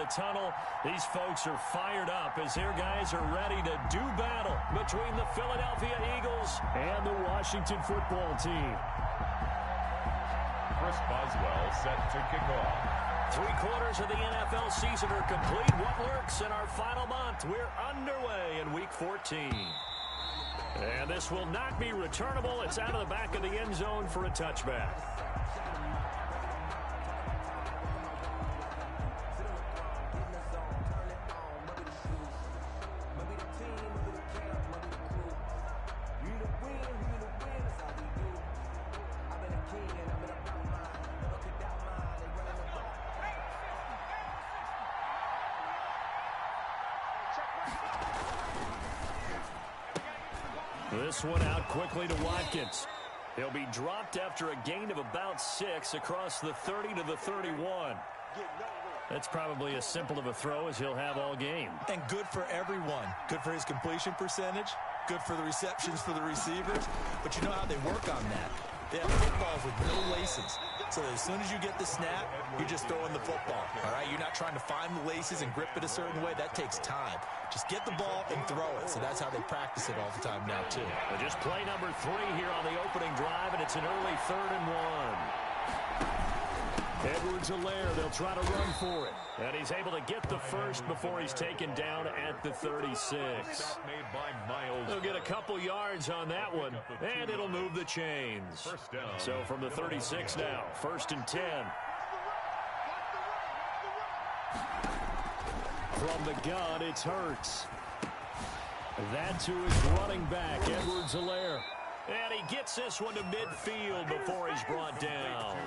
the tunnel. These folks are fired up as their guys are ready to do battle between the Philadelphia Eagles and the Washington football team. Chris Boswell set to kick off. 3/4 of the NFL season are complete. What lurks in our final month? We're underway in Week 14. And this will not be returnable. It's out of the back of the end zone for a touchback. This one out quickly to Watkins. He'll be dropped after a gain of about 6 across the 30 to the 31. That's probably as simple of a throw as he'll have all game. And good for everyone. Good for his completion percentage. Good for the receptions for the receivers. But you know how they work on that. They have footballs with no laces. So as soon as you get the snap, you're just throwing the football. All right, you're not trying to find the laces and grip it a certain way. That takes time. Just get the ball and throw it. So that's how they practice it all the time now, too. Well, just play number 3 here on the opening drive, and it's an early 3rd and 1. Edwards-Helaire, they'll try to run for it. And he's able to get the first before he's taken down at the 36. They'll get a couple yards on that one, and it'll move the chains. So from the 36 now, 1st and 10. From the gun, it's Hurts. That to his running back, Edwards-Helaire. And he gets this one to midfield before he's brought down.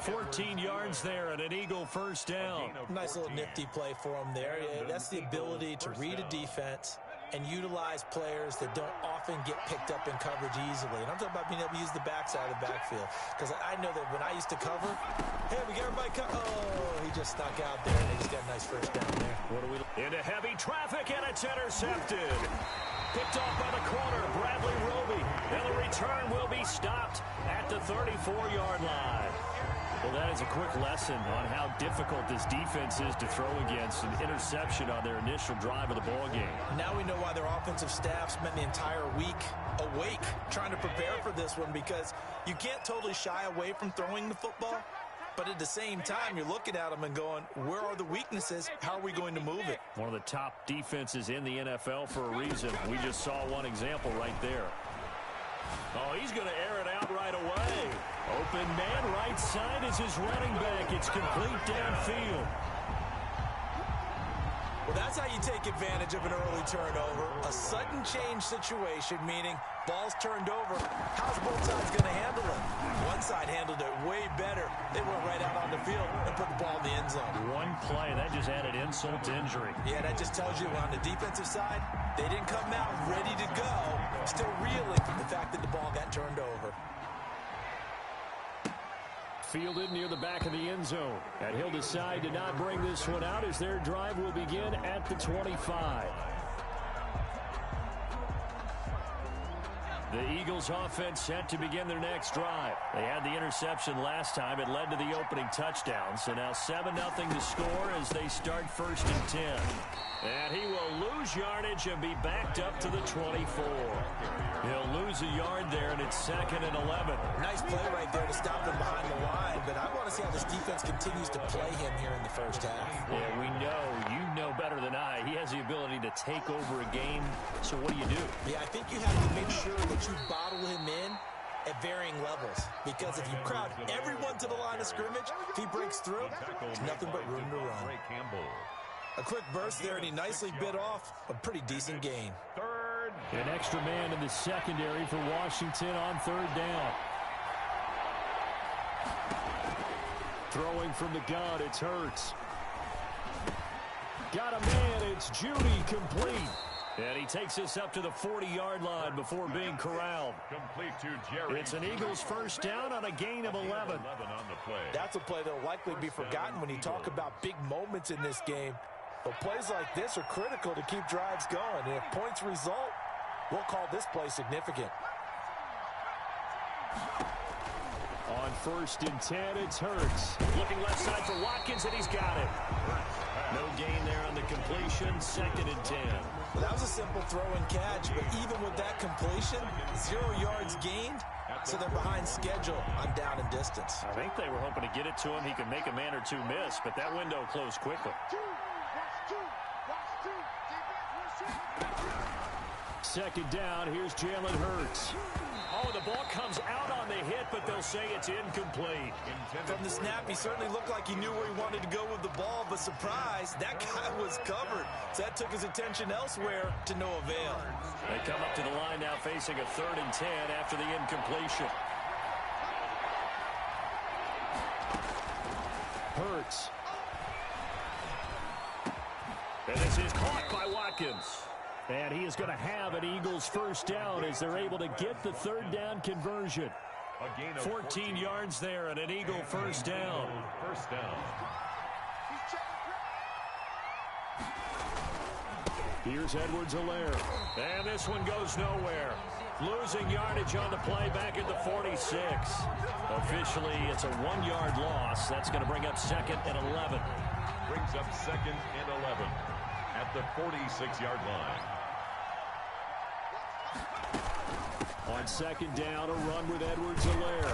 14 yards there and an Eagle first down. Nice little nifty play for him there. That's the ability to read a defense and utilize players that don't often get picked up in coverage easily. And I'm talking about being able to use the backside of the backfield. Because I know that when I used to cover, hey, we got everybody oh, he just snuck out there, and he just got a nice first down there. What are we into heavy traffic, and it's intercepted. Picked off by the corner, Bradley Roby. And the return will be stopped at the 34-yard line. Well, that is a quick lesson on how difficult this defense is to throw against. An interception on their initial drive of the ball game. Now we know why their offensive staff spent the entire week awake trying to prepare for this one, because you can't totally shy away from throwing the football. But at the same time, you're looking at them and going, where are the weaknesses? How are we going to move it? One of the top defenses in the NFL for a reason. We just saw one example right there. Oh, he's going to air it out right away. Open man right side is his running back. It's complete downfield. Well, that's how you take advantage of an early turnover. A sudden change situation, meaning ball's turned over. How's both sides going to handle it? One side handled it way better. They went right out on the field and put the ball in the end zone. One play, that just added insult to injury. Yeah, that just tells you on the defensive side, they didn't come out ready to go, still reeling from the fact that the ball got turned over. Fielded near the back of the end zone. And he'll decide to not bring this one out as their drive will begin at the 25. The Eagles offense set to begin their next drive. They had the interception last time. It led to the opening touchdown. So now 7-0 to score as they start 1st and 10. And he will lose yardage and be backed up to the 24. He'll lose a yard there, and it's 2nd and 11. Nice play right there to stop him behind the line, but I want to see how this defense continues to play him here in the first half. Yeah, we know. You know better than I. He has the ability to take over a game, so what do? Yeah, I think you have to make sure that you bottle him in at varying levels, because if you crowd everyone to the line of scrimmage, if he breaks through, there's nothing but room to run. A quick burst there, and he nicely bit off a pretty decent gain. An extra man in the secondary for Washington on 3rd down. Throwing from the gun, it's Hurts. Got a man, it's Judy, complete. And he takes this up to the 40-yard line before being corralled. Complete to Jerry. It's an Eagles first down on a gain of 11. That's a play that will likely be forgotten when you talk about big moments in this game. But plays like this are critical to keep drives going. And if points result, we'll call this play significant. On 1st and 10, it's Hurts. Looking left side for Watkins, and he's got it. No completion, 2nd and 10. Well, that was a simple throw and catch, but even with that completion, 0 yards gained, so they're behind schedule on down and distance. I think they were hoping to get it to him. He could make a man or two miss, but that window closed quickly. 2nd down, here's Jalen Hurts. Oh, the ball comes out on the hit, but they'll say it's incomplete. From the snap, he certainly looked like he knew where he wanted to go with the ball, but surprise, that guy was covered. So that took his attention elsewhere to no avail. They come up to the line now facing a 3rd and 10 after the incompletion. Hurts. And this is caught by Watkins. And he is going to have an Eagles 1st down as they're able to get the 3rd down conversion. 14 yards there and an Eagle 1st down. Here's Edwards-Helaire. And this one goes nowhere. Losing yardage on the play back at the 46. Officially, it's a 1-yard loss. That's going to bring up 2nd and 11. Brings up 2nd and 11 at the 46-yard line. On 2nd down, a run with Edwards-Helaire.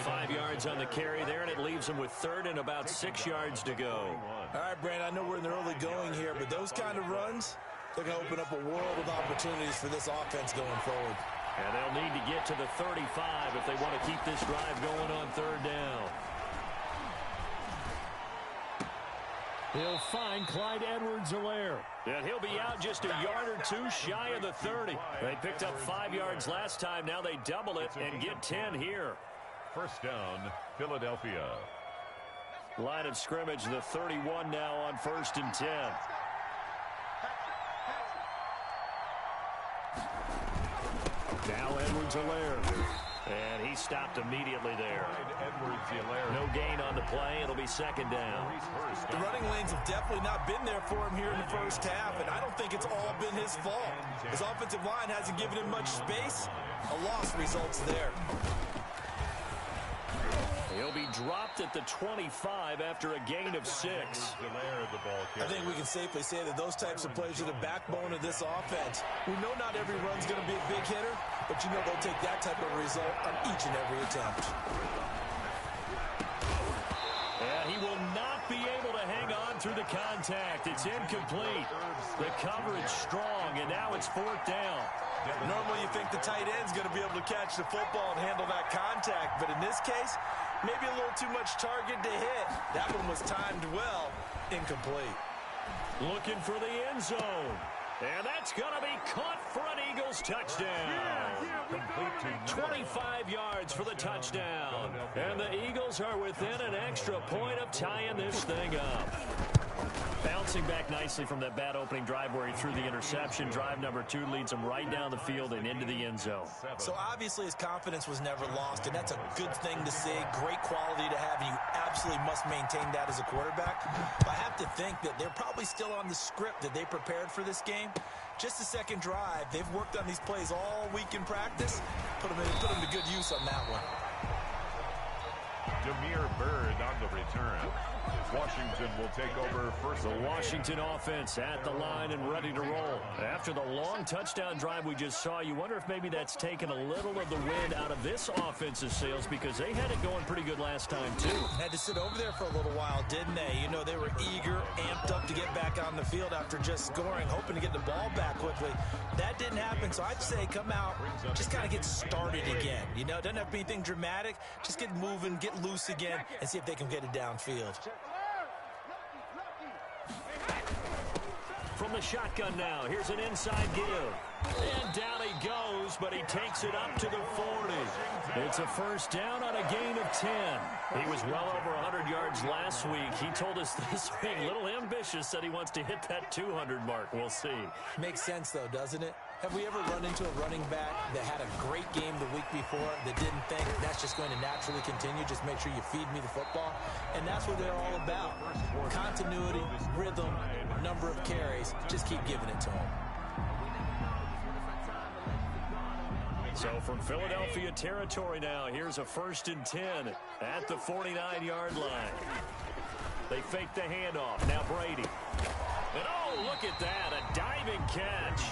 5 yards on the carry there, and it leaves him with 3rd and about 6 yards to go. All right, Brandon, I know we're in the early going here, but those kind of runs, they're going to open up a world of opportunities for this offense going forward. And they'll need to get to the 35 if they want to keep this drive going on 3rd down. He'll find Clyde Edwards-Helaire. And he'll be out just a yard or two shy of the 30. They picked up 5 yards last time. Now they double it and get 10 here. 1st down, Philadelphia. Line of scrimmage, the 31 now on 1st and 10. Now Edwards-Helaire. And he stopped immediately there. No gain on the play. It'll be 2nd down. The running lanes have definitely not been there for him here in the 1st half, and I don't think it's all been his fault. His offensive line hasn't given him much space. A loss results there. He'll be dropped at the 25 after a gain of 6. I think we can safely say that those types of plays are the backbone of this offense. We know not every run's going to be a big hitter, but you know they'll take that type of result on each and every attempt. And he will not be able to hang on through the contact. It's incomplete. The coverage strong, and now it's 4th down. Normally you think the tight end's going to be able to catch the football and handle that contact, but in this case, maybe a little too much target to hit. That one was timed well. Incomplete. Looking for the end zone. And that's going to be caught for an Eagles touchdown. 25 yards for the touchdown. And the Eagles are within an extra point of tying this thing up. Bouncing back nicely from that bad opening drive where he threw the interception. Drive number 2 leads him right down the field and into the end zone. So obviously his confidence was never lost, and that's a good thing to see. Great quality to have, and you absolutely must maintain that as a quarterback. But I have to think that they're probably still on the script that they prepared for this game. Just the 2nd drive. They've worked on these plays all week in practice. Put them to good use on that one. Damiere Byrd on the return. Washington will take over first. The Washington offense at the line and ready to roll. After the long touchdown drive we just saw, you wonder if maybe that's taken a little of the wind out of this offensive sails, because they had it going pretty good last time too. Had to sit over there for a little while, didn't they? You know, they were eager, amped up to get back on the field after just scoring, hoping to get the ball back quickly. That didn't happen, so I'd say come out, just kind of get started again. You know, it doesn't have to be anything dramatic. Just get moving, get loose again, and see if they can get it downfield. From the shotgun now, here's an inside give. And down he goes, but he takes it up to the 40. It's a 1st down on a gain of 10. He was well over 100 yards last week. He told us this week, a little ambitious, said he wants to hit that 200 mark. We'll see. Makes sense, though, doesn't it? Have we ever run into a running back that had a great game the week before that didn't think that's just going to naturally continue? Just make sure you feed me the football. And that's what they're all about. Continuity, rhythm, number of carries. Just keep giving it to them. So from Philadelphia territory now, here's a 1st and 10 at the 49-yard line. They fake the handoff. Now Brady. And oh, look at that. A diving catch.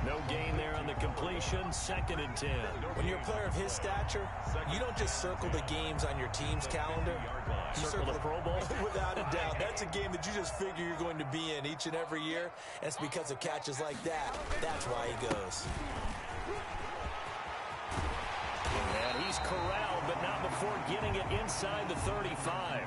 No gain there on the completion. 2nd and 10. When you're a player of his stature, you don't just circle the games on your team's calendar. You circle the Pro Bowl? Without a doubt. That's a game that you just figure you're going to be in each and every year. And it's because of catches like that. That's why he goes. And he's corralled, but not before getting it inside the 35.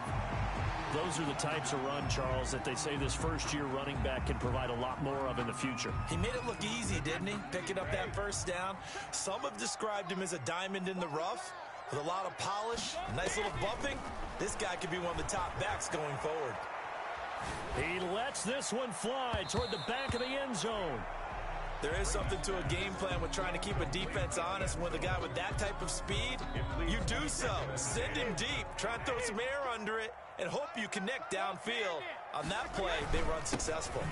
Those are the types of run, Charles, that they say this first-year running back can provide a lot more of in the future. He made it look easy, didn't he? Picking up that first down. Some have described him as a diamond in the rough with a lot of polish, nice little bumping. This guy could be one of the top backs going forward. He lets this one fly toward the back of the end zone. There is something to a game plan with trying to keep a defense honest. With a guy with that type of speed, you do so. Send him deep. Try and throw some air under it and hope you connect downfield. On that play, they run successful.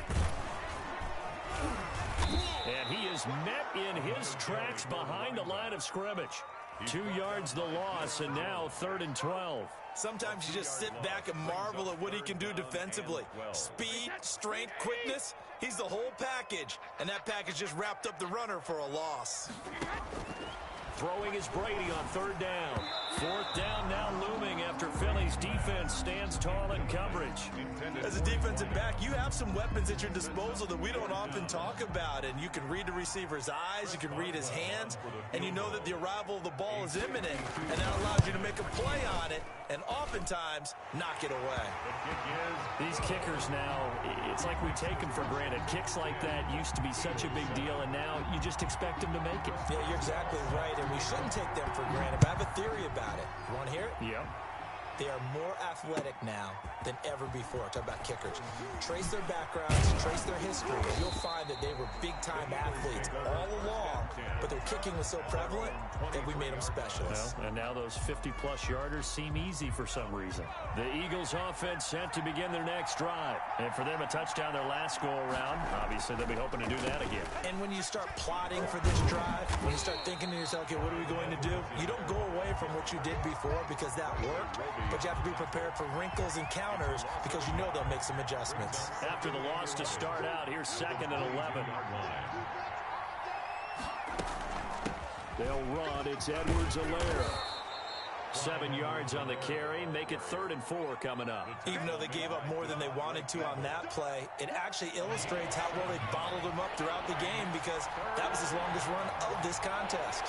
And he is met in his tracks behind the line of scrimmage. 2 yards the loss, and now 3rd and 12. Sometimes you just sit back and marvel at what he can do defensively. Speed, strength, quickness, he's the whole package. And that package just wrapped up the runner for a loss. Throwing is Brady on 3rd down. 4th down now looming after Philly's defense stands tall in coverage. As a defensive back, you have some weapons at your disposal that we don't often talk about. And you can read the receiver's eyes, you can read his hands, and you know that the arrival of the ball is imminent. And that allows you to make a play on it and oftentimes knock it away. These kickers now, it's like we take them for granted. Kicks like that used to be such a big deal, and now you just expect them to make it. Yeah, you're exactly right, and we shouldn't take them for granted. But I have a theory about it. You want to hear it? Yeah. They are more athletic now than ever before. Talk about kickers. Trace their backgrounds, trace their history, and you'll find that they were big-time athletes all along, but their kicking was so prevalent that we made them specialists. Well, and now those 50-plus yarders seem easy for some reason. The Eagles offense set to begin their next drive. And for them, a touchdown their last go-around. Obviously, they'll be hoping to do that again. And when you start plotting for this drive, when you start thinking to yourself, okay, what are we going to do? You don't go away from what you did before because that worked. But you have to be prepared for wrinkles and counters because you know they'll make some adjustments. After the loss to start out, here's 2nd and 11. They'll run. It's Edwards-Helaire. 7 yards on the carry. Make it 3rd and 4 coming up. Even though they gave up more than they wanted to on that play, it actually illustrates how well they bottled them up throughout the game because that was his longest run of this contest.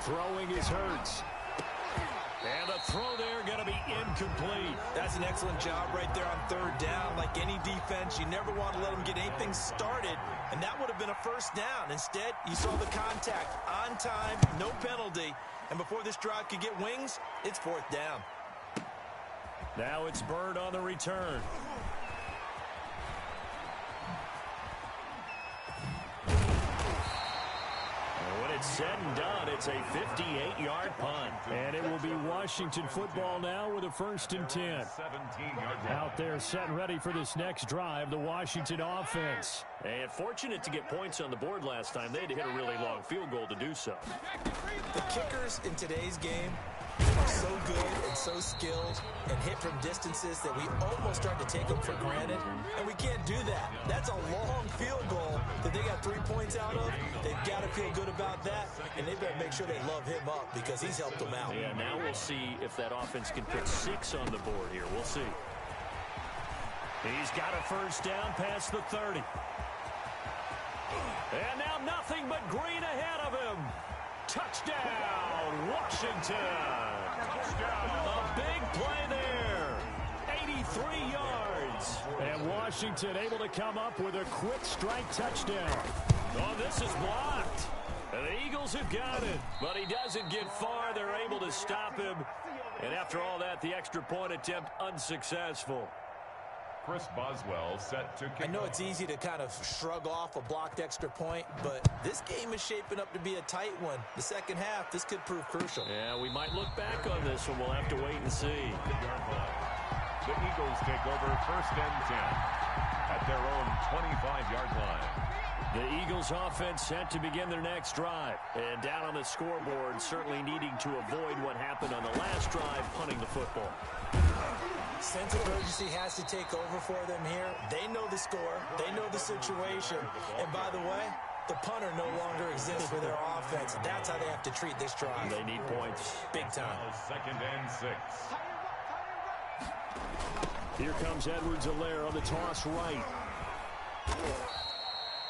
Throwing is Hurts. And the throw there going to be incomplete. That's an excellent job right there on 3rd down. Like any defense, you never want to let them get anything started, and that would have been a 1st down. Instead, you saw the contact on time, no penalty, and before this drive could get wings, it's 4th down. Now it's Bird on the return. Said and done, it's a 58-yard punt. And it will be Washington football now with a 1st and 10. Out there set and ready for this next drive, the Washington offense. And fortunate to get points on the board last time. They had to hit a really long field goal to do so. The kickers in today's game are so good and so skilled and hit from distances that we almost start to take them for granted, and we can't do that. That's a long field goal that they got 3 points out of. They've got to feel good about that, and they better make sure they love him up because he's helped them out. Yeah, now we'll see if that offense can put 6 on the board here. We'll see. He's got a 1st down past the 30. And now nothing but green ahead of him. Touchdown, Washington. Touchdown. A big play there. 83 yards. And Washington able to come up with a quick strike touchdown. Oh, this is blocked. And the Eagles have got it. But he doesn't get far. They're able to stop him. And after all that, the extra point attempt unsuccessful. Chris Boswell set to kick. I know it's easy to kind of shrug off a blocked extra point, but this game is shaping up to be a tight one. The second half, this could prove crucial. Yeah, we might look back on this one. We'll have to wait and see. The Eagles take over 1st and 10 at their own 25-yard line. The Eagles offense set to begin their next drive. And down on the scoreboard, certainly needing to avoid what happened on the last drive, punting the football. Sense of urgency has to take over for them here. They know the score. They know the situation. And by the way, the punter no longer exists for their offense. That's how they have to treat this drive. They need points. Big time. Now 2nd and 6. Here comes Edwards-Helaire on the toss right.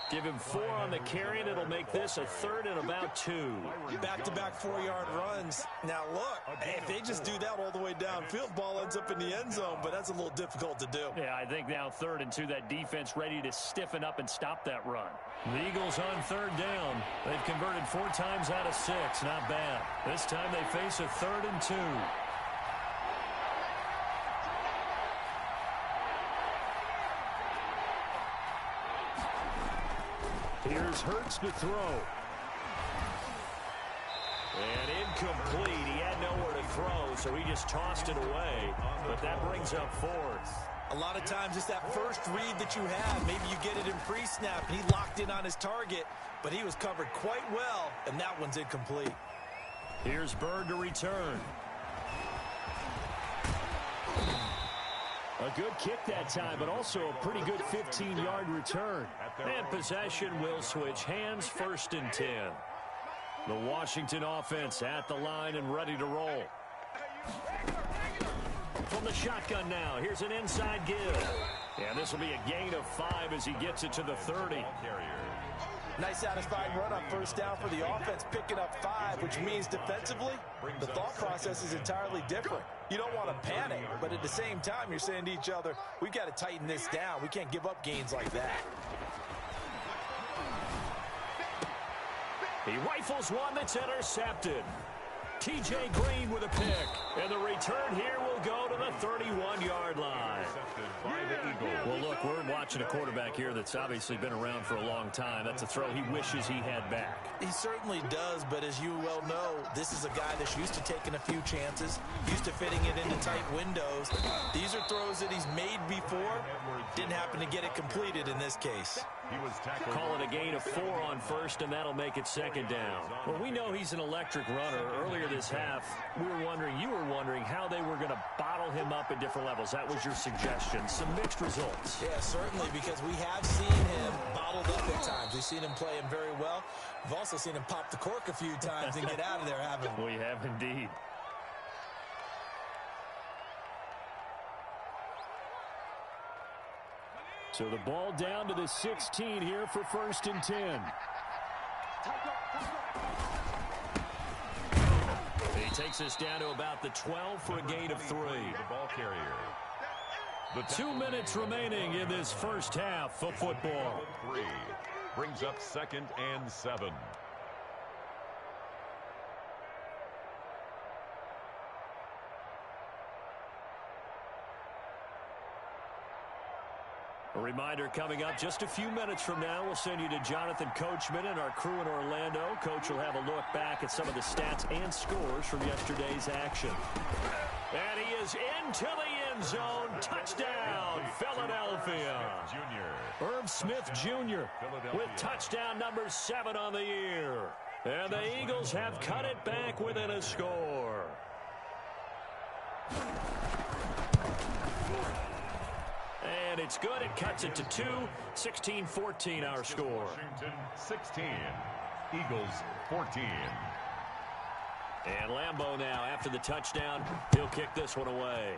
Give him 4 on the carry, and it'll make this a 3rd and about 2. Back-to-back 4-yard runs. Now, look, if they just do that all the way downfield, ball ends up in the end zone, but that's a little difficult to do. Yeah, I think now 3rd and 2, that defense ready to stiffen up and stop that run. The Eagles on 3rd down. They've converted 4 times out of 6. Not bad. This time they face a 3rd and 2. Here's Hurts to throw. And incomplete. He had nowhere to throw, so he just tossed it away. But that brings up 4th. A lot of times it's that first read that you have. Maybe you get it in pre-snap, and he locked in on his target, but he was covered quite well, and that one's incomplete. Here's Bird to return. A good kick that time, but also a pretty good 15-yard return. And possession will switch hands, 1st and 10. The Washington offense at the line and ready to roll. From the shotgun now, here's an inside give. And this will be a gain of 5 as he gets it to the 30. Nice satisfying run on 1st down for the offense, picking up 5, which means defensively, the thought process is entirely different. You don't want to panic, but at the same time, you're saying to each other, we've got to tighten this down. We can't give up gains like that. He rifles one that's intercepted. T.J. Green with a pick. And the return here will go to the 31-yard line. Well, look, we're watching a quarterback here that's obviously been around for a long time. That's a throw he wishes he had back. He certainly does, but as you well know, this is a guy that's used to taking a few chances, used to fitting it into tight windows. These are throws that he's made before. Didn't happen to get it completed in this case. He was tackled. Call it a gain of 4 on 1st, and that'll make it 2nd down. Well, we know he's an electric runner. Earlier this half, you were wondering how they were going to bottle him up at different levels. That was your suggestion. Some mixed results. Yeah, certainly, because we have seen him bottled up at times. We've seen him play him very well. We've also seen him pop the cork a few times and get out of there, haven't we? We have indeed. So the ball down to the 16 here for 1st and 10. He takes us down to about the 12 for a gain of 3. The ball carrier. 2 minutes remaining in this first half of football. 3 brings up 2nd and 7. A reminder coming up just a few minutes from now. We'll send you to Jonathan Coachman and our crew in Orlando. Coach will have a look back at some of the stats and scores from yesterday's action. And he is into the end zone. Touchdown, Philadelphia. Irv Smith Jr. with touchdown number 7 on the year. And the Eagles have cut it back within a score. And it's good. It cuts it to 2. 16-14 our score. Washington 16. Eagles 14. And Lambeau now after the touchdown. He'll kick this one away.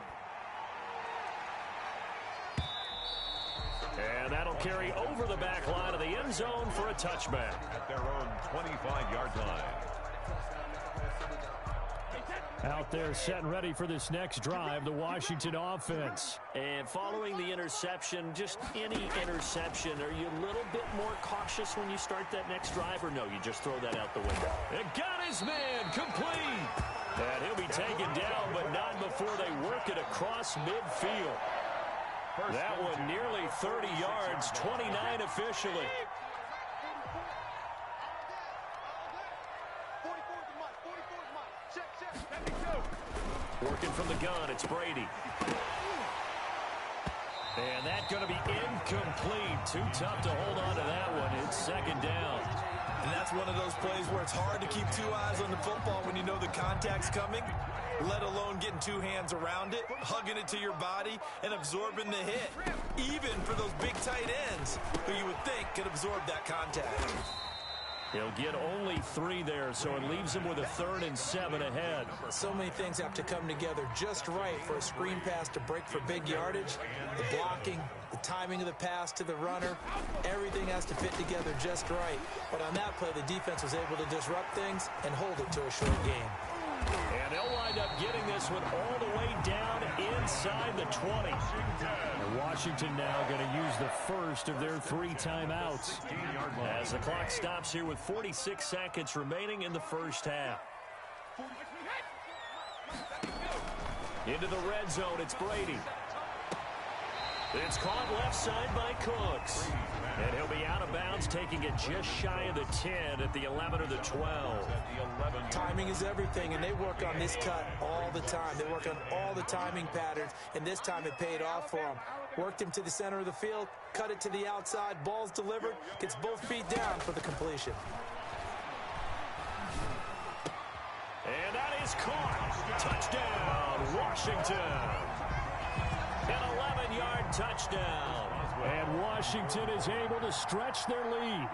And that'll carry over the back line of the end zone for a touchback. At their own 25-yard line. Out there set and ready for this next drive, the Washington offense. And following the interception, just any interception, are you a little bit more cautious when you start that next drive, or no, you just throw that out the window? And got his man complete. And he'll be taken down, but not before they work it across midfield. That one nearly 30 yards, 29 officially. Working from the gun, it's Brady. And that's going to be incomplete. Too tough to hold on to that one. It's second down. And that's one of those plays where it's hard to keep two eyes on the football when you know the contact's coming, let alone getting two hands around it, hugging it to your body, and absorbing the hit. Even for those big tight ends who you would think could absorb that contact. He'll get only 3 there, so it leaves him with a 3rd and 7 ahead. So many things have to come together just right for a screen pass to break for big yardage. The blocking, the timing of the pass to the runner, everything has to fit together just right. But on that play, the defense was able to disrupt things and hold it to a short game. And they'll wind up getting this one all the way down inside the 20. And Washington now going to use the first of their 3 timeouts as the clock stops here with 46 seconds remaining in the first half. Into the red zone, it's Brady. It's caught left side by Cooks. And he'll be out of bounds, taking it just shy of the 10 at the 11 or the 12. Timing is everything, and they work on this cut all the time. They work on all the timing patterns, and this time it paid off for them. Worked him to the center of the field, cut it to the outside, ball's delivered, gets both feet down for the completion. And that is caught. Touchdown, Washington. An 11-yard touchdown. And Washington is able to stretch their lead.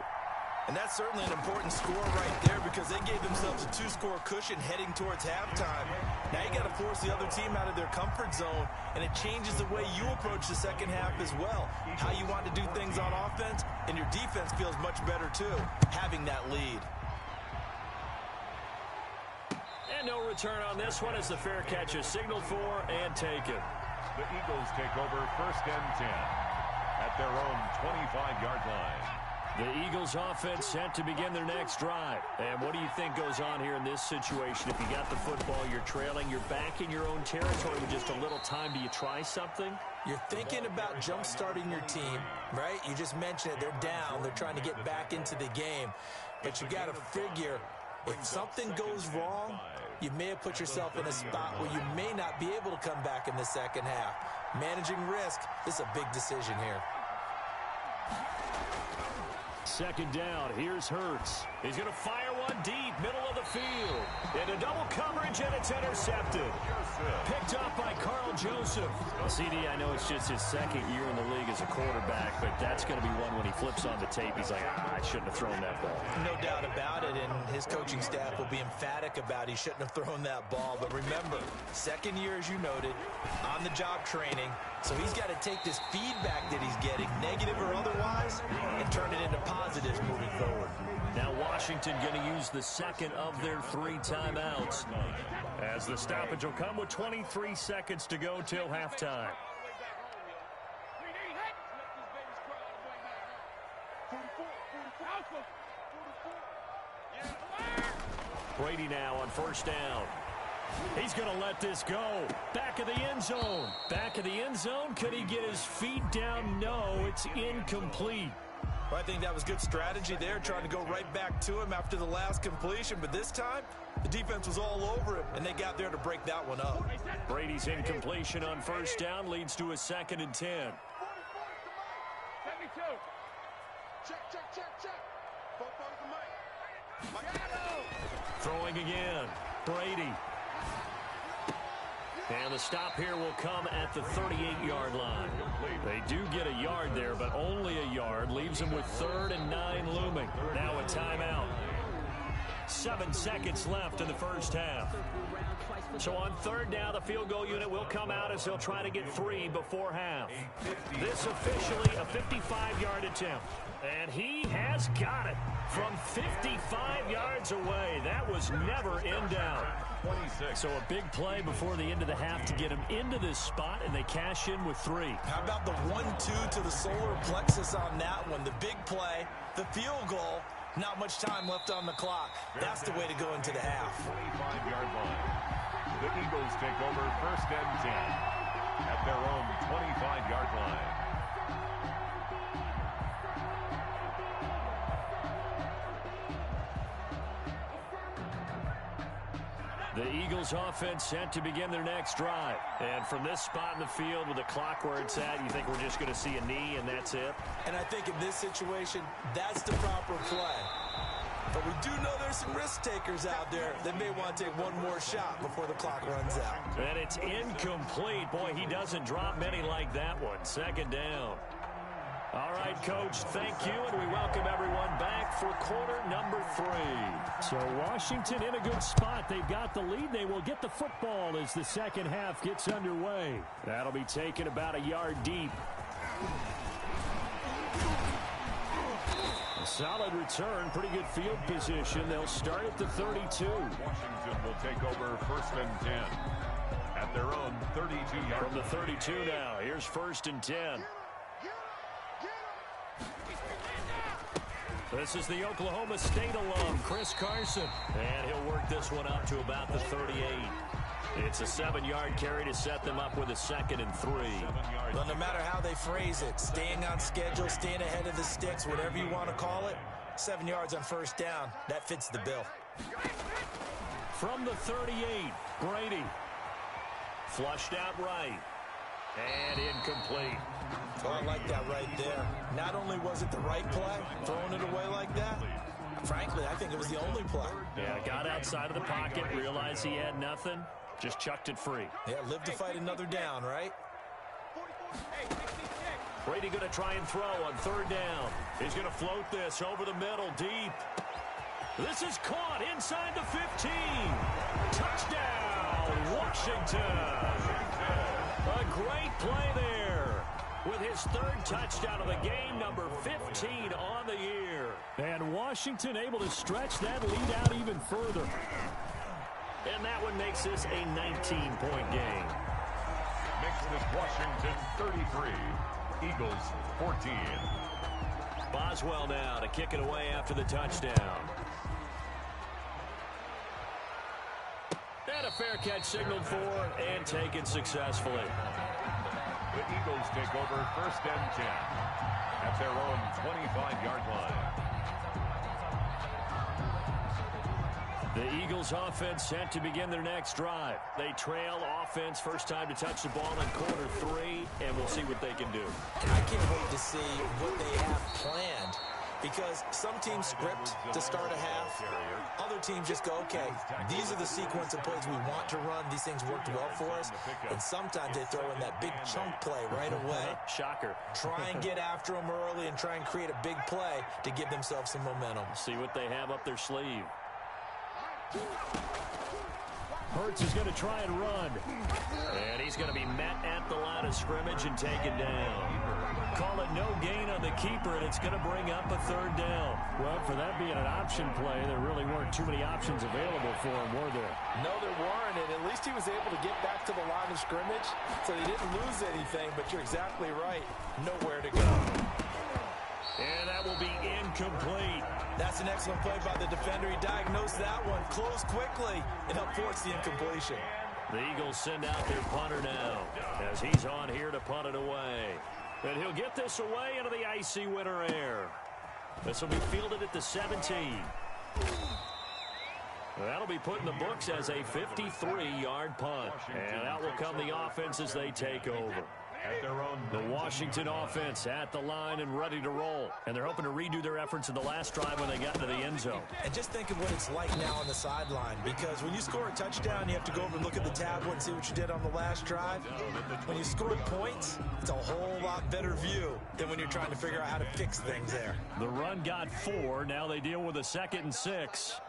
And that's certainly an important score right there because they gave themselves a 2-score cushion heading towards halftime. Now you got to force the other team out of their comfort zone, and it changes the way you approach the second half as well. How you want to do things on offense, and your defense feels much better too, having that lead. And no return on this one as the fair catch is signaled for and taken. The Eagles take over 1st and 10 at their own 25-yard line. The Eagles offense set to begin their next drive. And what do you think goes on here in this situation? If you got the football, you're trailing, you're back in your own territory with just a little time. Do you try something? You're thinking about jump-starting your team, right? You just mentioned it. They're down. They're trying to get back into the game. But you got to figure if something goes wrong, you may have put yourself in a spot where you may not be able to come back in the second half. Managing risk, this is a big decision here. Second down, here's Hurts. He's going to fire one deep, middle of the field. Into double coverage, and it's intercepted. Picked up by Carl Joseph. Well, CD, I know it's just his 2nd year in the league as a quarterback, but that's going to be one when he flips on the tape. He's like, I shouldn't have thrown that ball. No doubt about it, and his coaching staff will be emphatic about he shouldn't have thrown that ball. But remember, 2nd year, as you noted, on-the-job training. So he's got to take this feedback that he's getting, negative or otherwise, and turn it into positives moving forward. Now Washington going to use the 2nd of their 3 timeouts as the stoppage will come with 23 seconds to go till halftime. Brady now on 1st down. He's going to let this go. Back of the end zone. Back of the end zone. Could he get his feet down? No, it's incomplete. Well, I think that was good strategy there, trying to go right back to him after the last completion. But this time, the defense was all over him, and they got there to break that one up. Brady's incompletion on 1st down leads to a 2nd and 10. 72. Check. Throwing again. Brady. And the stop here will come at the 38-yard line. They do get a yard there, but only a yard. Leaves them with 3rd and 9 looming. Now a timeout. 7 seconds left in the first half. So on 3rd down, the field goal unit will come out as they'll try to get 3 before half. This officially a 55-yard attempt. And he has got it from 55 yards away. That was never in doubt. 26. So a big play before the end of the half to get him into this spot, and they cash in with 3. How about the 1-2 to the solar plexus on that one? The big play, the field goal, not much time left on the clock. That's the way to go into the half. 25-yard line. The Eagles take over 1st and 10 at their own 25-yard line. The Eagles offense set to begin their next drive. And from this spot in the field with the clock where it's at, you think we're just going to see a knee and that's it? And I think in this situation, that's the proper play. But we do know there's some risk takers out there that may want to take one more shot before the clock runs out. And it's incomplete. Boy, he doesn't drop many like that one. Second down. All right, Coach, thank you, and we welcome everyone back for quarter number 3. So Washington in a good spot. They've got the lead. They will get the football as the second half gets underway. That'll be taken about a yard deep. A solid return, pretty good field position. They'll start at the 32. Washington will take over 1st and 10 at their own 32-yard. From the 32 now, here's 1st and 10. This is the Oklahoma State alum, Chris Carson. And he'll work this one up to about the 38. It's a 7-yard carry to set them up with a 2nd and 3. Well, no matter how they phrase it, staying on schedule, staying ahead of the sticks, whatever you want to call it, 7 yards on 1st down, that fits the bill. From the 38, Brady. Flushed out right. And incomplete. Oh, I like that right there. Not only was it the right play, throwing it away like that, frankly, I think it was the only play. Yeah, got outside of the pocket, realized he had nothing, just chucked it free. Yeah, live to fight another down, right? Brady going to try and throw on 3rd down. He's going to float this over the middle, deep. This is caught inside the 15. Touchdown, Washington. A great play there with his 3rd touchdown of the game, number 15 on the year. And Washington able to stretch that lead out even further. And that one makes this a 19-point game. Makes this Washington 33, Eagles 14. Boswell now to kick it away after the touchdown. And a fair catch signaled for and taken successfully. The Eagles take over 1st and 10 at their own 25-yard line. The Eagles offense set to begin their next drive. They trail offense, first time to touch the ball in quarter 3, and we'll see what they can do. And I can't wait to see what they have planned, because some teams script to start a half. Other teams just go, okay, these are the sequence of plays we want to run. These things worked well for us. And sometimes they throw in that big chunk play right away. Shocker. Try and get after them early and try and create a big play to give themselves some momentum. See what they have up their sleeve. Hurts is going to try and run. And he's going to be met at the line of scrimmage and taken down. Call it no gain on the keeper, and it's going to bring up a 3rd down. Well, for that being an option play, there really weren't too many options available for him, were there? No, there weren't, and at least he was able to get back to the line of scrimmage, so he didn't lose anything, but you're exactly right. Nowhere to go. And that will be incomplete. That's an excellent play by the defender. He diagnosed that one, closed quickly, and helped force the incompletion. The Eagles send out their punter now as he's on here to punt it away. And he'll get this away into the icy winter air. This will be fielded at the 17. That'll be put in the books as a 53-yard punt. And out will come the offense as they take over. At their own The Washington offense at the line and ready to roll. And they're hoping to redo their efforts in the last drive when they got into the end zone. And just think of what it's like now on the sideline, because when you score a touchdown, you have to go over and look at the tablet and see what you did on the last drive. When you score points, it's a whole lot better view than when you're trying to figure out how to fix things there. The run got 4. Now they deal with a 2nd and 6.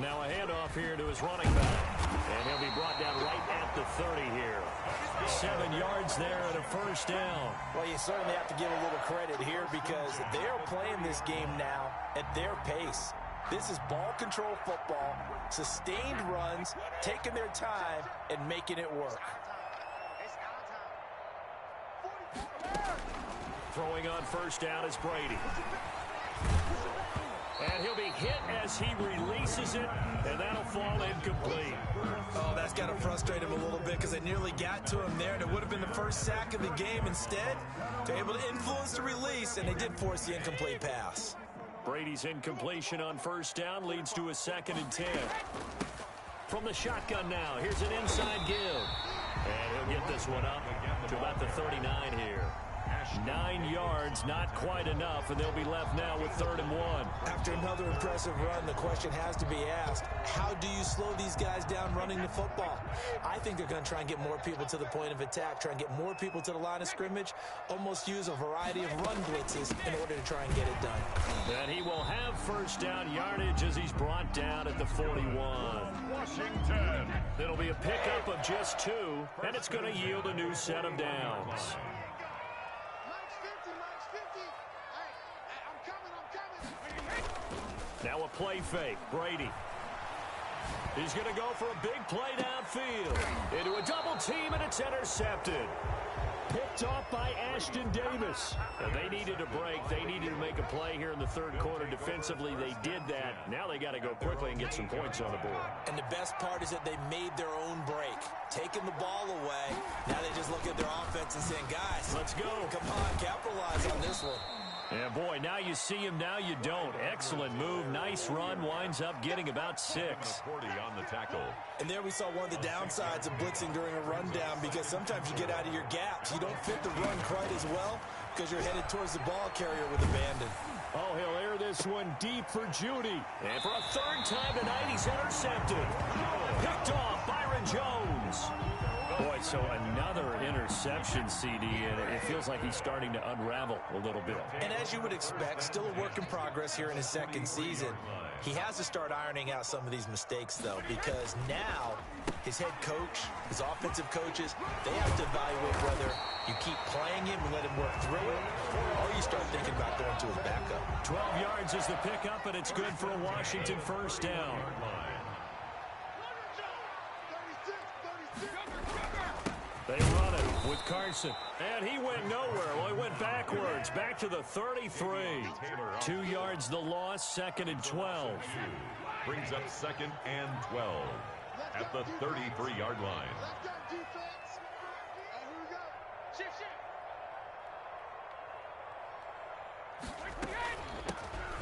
Now a handoff here to his running back. And he'll be brought down right at the 30 here. 7 yards there and a 1st down. Well, you certainly have to give a little credit here because they're playing this game now at their pace. This is ball control football, sustained runs, taking their time, and making it work. Throwing on 1st down is Brady. And he'll be hit as he releases it, and that'll fall incomplete. Oh, that's got to frustrate him a little bit because they nearly got to him there, and it would have been the first sack of the game. Instead, they're able to influence the release, and they did force the incomplete pass. Brady's incompletion on first down leads to a 2nd and 10. From the shotgun now, here's an inside give. And he'll get this one up to about the 39 here. 9 yards, not quite enough, and they'll be left now with 3rd and 1. After another impressive run, the question has to be asked, how do you slow these guys down running the football? I think they're going to try and get more people to the point of attack, try and get more people to the line of scrimmage, almost use a variety of run blitzes in order to try and get it done. And he will have first down yardage as he's brought down at the 41. Washington. It'll be a pickup of just 2, and it's going to yield a new set of downs. Now a play fake. Brady. He's going to go for a big play downfield. Into a double team, and it's intercepted. Picked off by Ashton Davis. And they needed a break. They needed to make a play here in the 3rd quarter. Defensively, they did that. Now they got to go quickly and get some points on the board. And the best part is that they made their own break. Taking the ball away. Now they just look at their offense and saying, guys, let's go. Come on, capitalize on this one. Yeah, boy, now you see him, now you don't. Excellent move, nice run, winds up getting about 6. 40 on the tackle. And there we saw one of the downsides of blitzing during a rundown, because sometimes you get out of your gaps. You don't fit the run quite as well because you're headed towards the ball carrier with abandon. Oh, he'll air this one deep for Judy. And for a 3rd time tonight, he's intercepted. Picked off, Byron Jones. Boy, so another interception, CD, and it feels like he's starting to unravel a little bit. And as you would expect, still a work in progress here in his 2nd season. He has to start ironing out some of these mistakes, though, because now his head coach, his offensive coaches, they have to evaluate whether you keep playing him and let him work through it, or you start thinking about going to his backup. 12 yards is the pickup, and it's good for a Washington first down. They run it with Carson. And he went nowhere. Well, he went backwards. Back to the 33. 2 yards the loss, 2nd and 12. Brings up 2nd and 12 at the 33-yard line.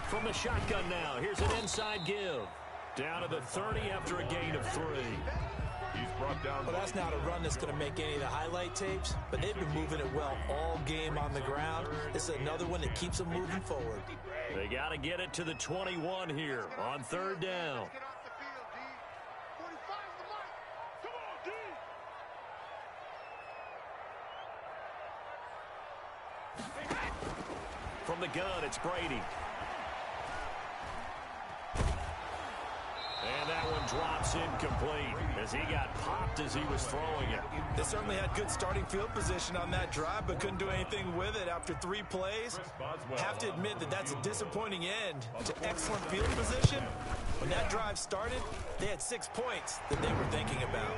From the shotgun now, here's an inside give. Down to the 30 after a gain of 3. He's brought down. Well, that's not a run that's going to make any of the highlight tapes, but they've been moving it well all game on the ground. This is another one that keeps them moving forward. They got to get it to the 21 here on 3rd down. From the gun, it's Brady. And that one drops incomplete as he got popped as he was throwing it. They certainly had good starting field position on that drive, but couldn't do anything with it after 3 plays. Have to admit that that's a disappointing end to excellent field position. When that drive started, they had 6 points that they were thinking about.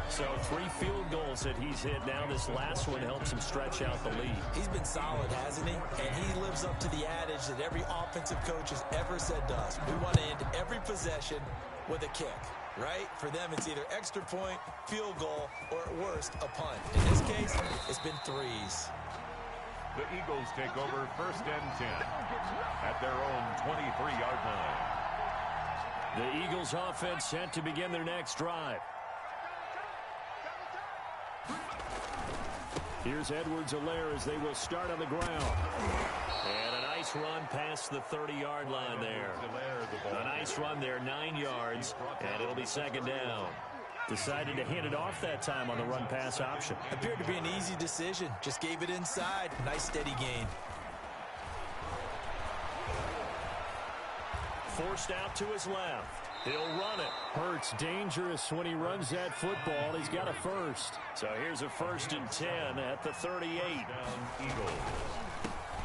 So 3 field goals that he's hit now. This last one helps him stretch out the lead. He's been solid, hasn't he? And he lives up to the adage that every offensive coach has ever said to us. We want to end every possession with a kick, right? For them, it's either extra point, field goal, or at worst, a punt. In this case, it's been 3s. The Eagles take over 1st and 10 at their own 23-yard line. The Eagles offense set to begin their next drive. Here's Edwards-Helaire as they will start on the ground. And a nice run past the 30-yard line there. A nice run there, 9 yards, and it'll be 2nd down. Decided to hand it off that time on the run-pass option. Appeared to be an easy decision. Just gave it inside. Nice steady gain. Forced out to his left. He'll run it. Hurts dangerous when he runs that football. He's got a first. So here's a 1st and 10 at the 38. Eagles.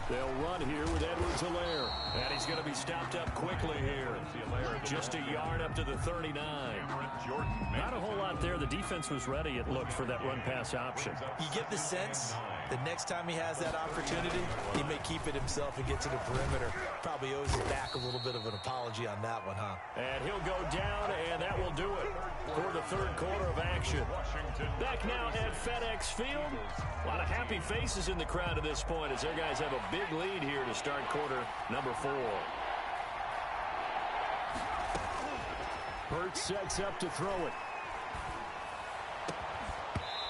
They'll run here with Edwards-Helaire. And he's going to be stopped up quickly here. Just a yard up to the 39. Not a whole lot there. The defense was ready, it looked, for that run-pass option. You get the sense The next time he has that opportunity, he may keep it himself and get to the perimeter. Probably owes his back a little bit of an apology on that one, huh? And he'll go down, and that will do it for the third quarter of action. Back now at FedEx Field. A lot of happy faces in the crowd at this point as their guys have a big lead here to start quarter number 4. Hurts sets up to throw it.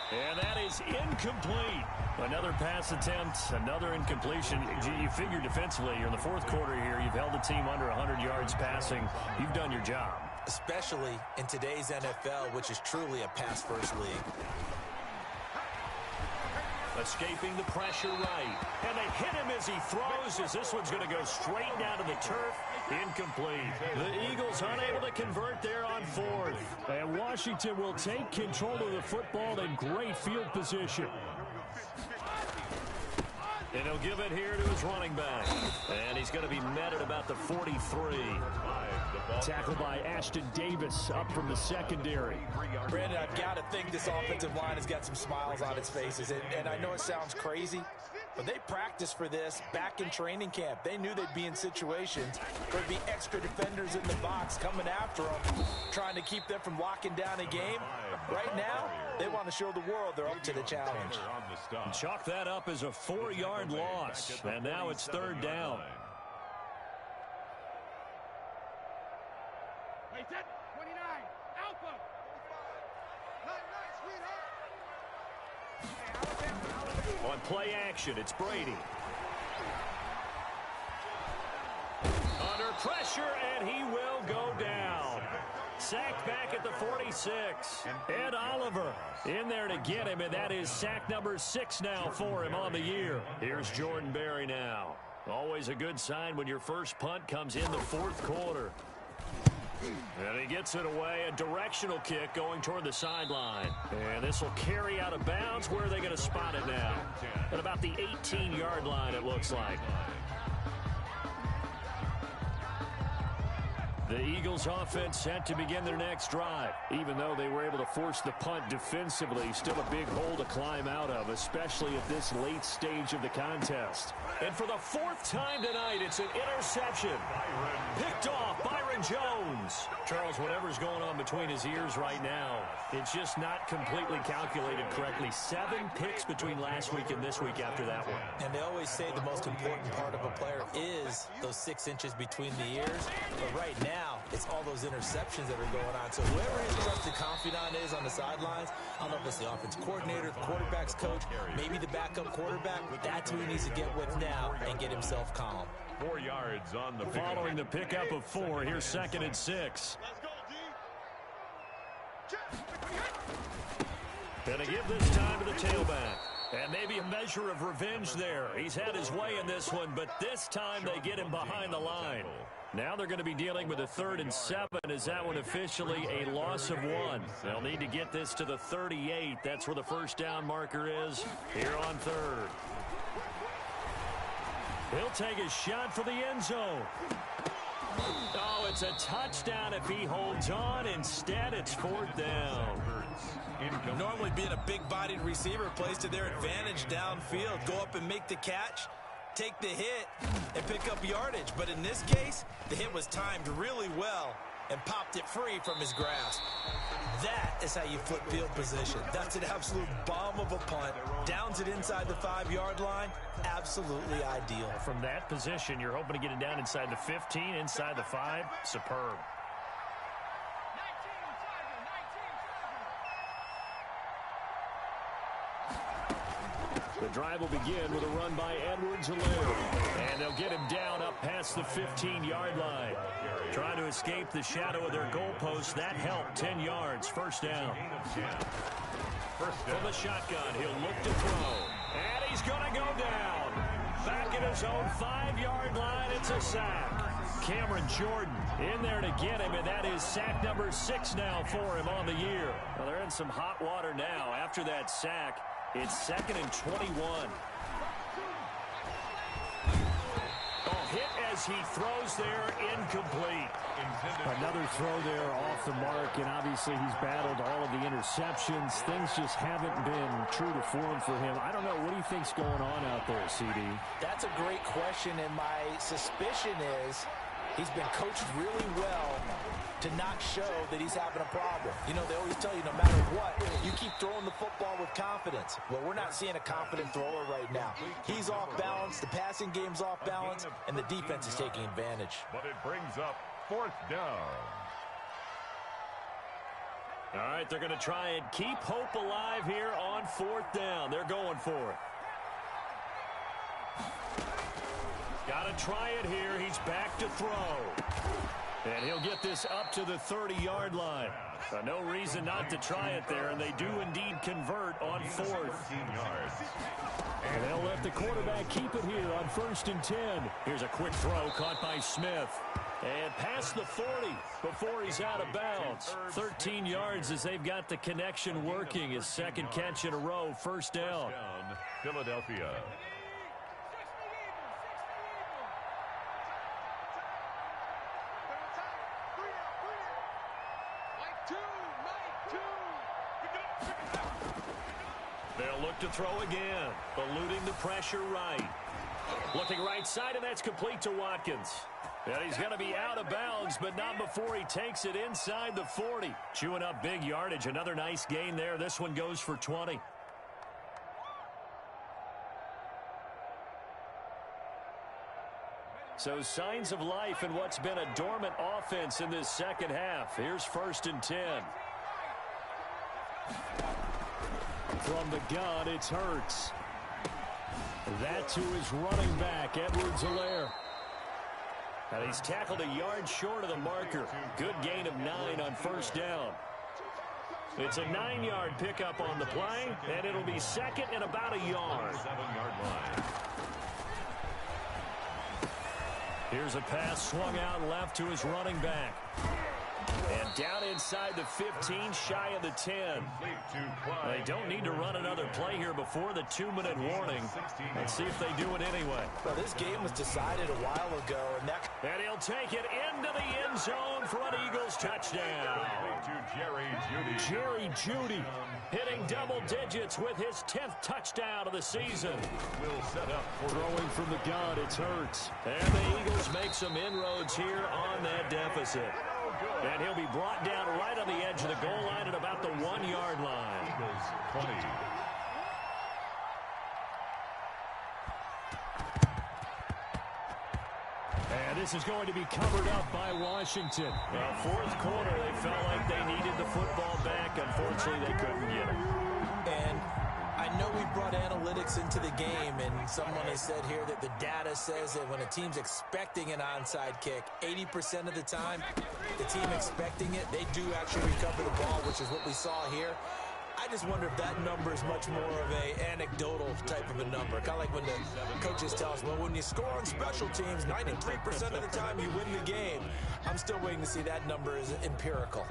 And that is incomplete. Another pass attempt, another incompletion. You figure defensively, you're in the fourth quarter here. You've held the team under 100 yards passing. You've done your job. Especially in today's NFL, which is truly a pass-first league. Escaping the pressure right. And they hit him as he throws, as this one's going to go straight down to the turf. Incomplete. The Eagles unable to convert there on fourth. And Washington will take control of the football in great field position. And he'll give it here to his running back. And he's going to be met at about the 43. Tackled by Ashton Davis up from the secondary. Brandon, I've got to think this offensive line has got some smiles on its faces. And I know it sounds crazy, but they practiced for this back in training camp. They knew they'd be in situations where there'd be extra defenders in the box coming after them, trying to keep them from locking down a game. Right now, they want to show the world they're up to the challenge. Chalk that up as a 4-yard loss. And now it's third down. Hey, 29, Alpha. On play action, it's Brady. Under pressure, and he will go down. Sacked back at the 46. Ed Oliver in there to get him, and that is sack number 6 now for him on the year. Here's Jordan Berry now. Always a good sign when your first punt comes in the fourth quarter. And he gets it away, a directional kick going toward the sideline. And this will carry out of bounds. Where are they going to spot it now? At about the 18-yard line, it looks like. The Eagles offense set to begin their next drive. Even though they were able to force the punt defensively, still a big hole to climb out of, especially at this late stage of the contest. And for the 4th time tonight, it's an interception. Picked off Byron Jones. Charles, whatever's going on between his ears right now, it's just not completely calculated correctly. 7 picks between last week and this week after that one. And they always say the most important part of a player is those 6 inches between the ears. But right now, it's all those interceptions that are going on. So whoever his trusted confidant is on the sidelines, I don't know if it's the offense coordinator, the quarterback's coach, maybe the backup quarterback, that's who he needs to get with now and get himself calm. 4 yards on the following the pickup of 4. Here's 2nd and 6. Gonna give this time to the tailback. And maybe a measure of revenge there. He's had his way in this one, but this time they get him behind the line. Now they're going to be dealing with a 3rd and 7. Is that one officially a loss of 1? They'll need to get this to the 38. That's where the first down marker is here on 3rd. He'll take a shot for the end zone. Oh, it's a touchdown if he holds on. Instead, it's 4th down. Normally being a big-bodied receiver plays to their advantage downfield. Go up and make the catch, take the hit, and pick up yardage. But in this case, the hit was timed really well and popped it free from his grasp. That is how you flip field position. That's an absolute bomb of a punt. Downs it inside the 5-yard line. Absolutely ideal. From that position, you're hoping to get it down inside the 15, inside the 5. Superb. The drive will begin with a run by Edwards-Helaire. And they'll get him down up past the 15-yard line. Trying to escape the shadow of their goalpost. That helped. 10 yards. First down. From the shotgun, he'll look to throw. And he's going to go down. Back at his own 5-yard line. It's a sack. Cameron Jordan in there to get him, and that is sack number 6 now for him on the year. Well, they're in some hot water now. After that sack, it's 2nd and 21. Hit as he throws there, incomplete. Another throw there off the mark, and obviously he's battled all of the interceptions. Things just haven't been true to form for him. I don't know. What do you think's going on out there, CD? That's a great question, and my suspicion is he's been coached really well to not show that he's having a problem. You know, they always tell you no matter what, you keep throwing the football with confidence. Well, we're not seeing a confident thrower right now. He's off balance, the passing game's off balance, and the defense is taking advantage. But it brings up 4th down. All right, they're going to try and keep hope alive here on 4th down. They're going for it. Got to try it here. He's back to throw. And he'll get this up to the 30-yard line. No reason not to try it there, and they do indeed convert on 4th. And they'll let the quarterback keep it here on 1st and 10. Here's a quick throw caught by Smith. And past the 40 before he's out of bounds. 13 yards as they've got the connection working. His second catch in a row, 1st down. Philadelphia. They'll look to throw again, eluding the pressure right. Looking right side, and that's complete to Watkins. And he's going to be out of bounds, but not before he takes it inside the 40. Chewing up big yardage. Another nice gain there. This one goes for 20. So signs of life in what's been a dormant offense in this second half. Here's 1st and 10. From the gun, it's Hurts. That to his running back, Edwards-Helaire. And he's tackled a yard short of the marker. Good gain of 9 on 1st down. It's a 9-yard pickup on the play, and it'll be 2nd and about a yard. 7-yard line. Here's a pass swung out left to his running back. And down inside the 15, shy of the 10. They don't need to run another play here before the 2-minute warning. Let's see if they do it anyway. Well, this game was decided a while ago, and he'll take it into the end zone for an Eagles touchdown. Jerry Jeudy hitting double digits with his 10th touchdown of the season. Throwing from the gun, it's Hurts. And the Eagles make some inroads here on that deficit. And he'll be brought down right on the edge of the goal line at about the 1-yard line. Eagles 20. And this is going to be covered up by Washington. Well, 4th quarter, they felt like they needed the football back. Unfortunately, they couldn't get it. And I know we brought analytics into the game, and someone has said here that the data says that when a team's expecting an onside kick, 80% of the time, the team expecting it, they do actually recover the ball, which is what we saw here. I just wonder if that number is much more of a anecdotal type of a number. Kind of like when the coaches tell us, well, when you score on special teams, 93% of the time you win the game. I'm still waiting to see that number is empirical.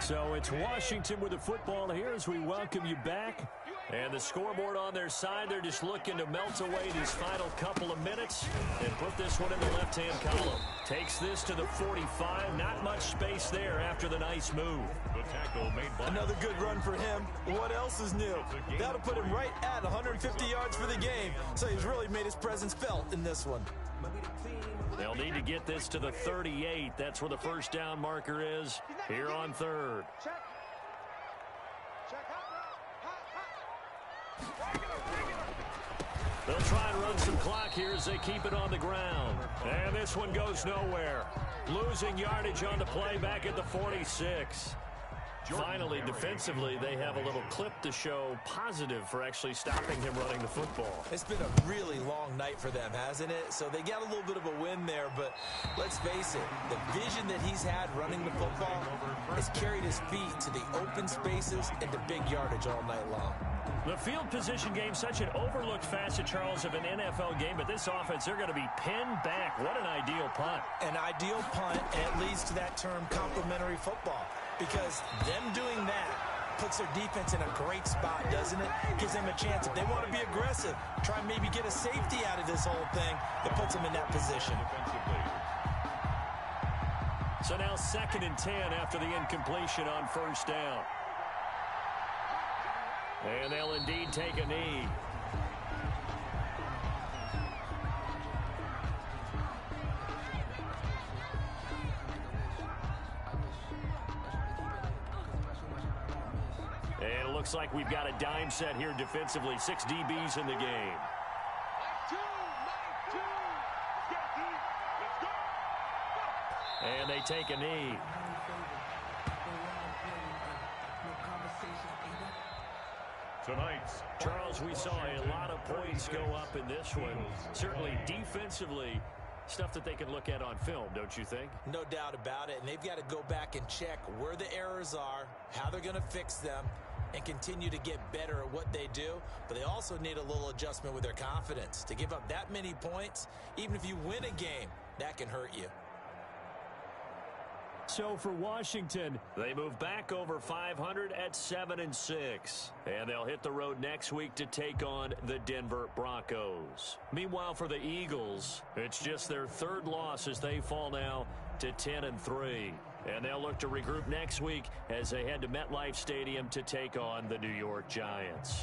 So it's Washington with the football here as we welcome you back. And the scoreboard on their side, they're just looking to melt away these final couple of minutes and put this one in the left-hand column. Takes this to the 45. Not much space there after the nice move. The tackle made by another good run for him. What else is new? That'll put him right at 150 yards for the game. So he's really made his presence felt in this one. They'll need to get this to the 38. That's where the 1st down marker is here on 3rd. They'll try and run some clock here as they keep it on the ground. And this one goes nowhere. Losing yardage on the play back at the 46. Finally, defensively, they have a little clip to show positive for actually stopping him running the football. It's been a really long night for them, hasn't it? So they got a little bit of a win there, but let's face it, the vision that he's had running the football has carried his feet to the open spaces and to big yardage all night long. The field position game, such an overlooked facet, Charles, of an NFL game, but this offense, they're going to be pinned back. What an ideal punt. An ideal punt, and it leads to that term complimentary football. Because them doing that puts their defense in a great spot, doesn't it? Gives them a chance. If they want to be aggressive, try and maybe get a safety out of this whole thing, it puts them in that position. So now 2nd and 10 after the incompletion on first down. And they'll indeed take a knee. And it looks like we've got a dime set here defensively. 6 DBs in the game. And they take a knee. Tonight's Charles, we saw a lot of points go up in this one. Certainly defensively, stuff that they can look at on film, don't you think? No doubt about it. And they've got to go back and check where the errors are, how they're going to fix them, and continue to get better at what they do. But they also need a little adjustment with their confidence. To give up that many points, even if you win a game, that can hurt you. So for Washington, they move back over 500 at 7-6. And they'll hit the road next week to take on the Denver Broncos. Meanwhile, for the Eagles, it's just their 3rd loss as they fall now to 10-3. And they'll look to regroup next week as they head to MetLife Stadium to take on the New York Giants.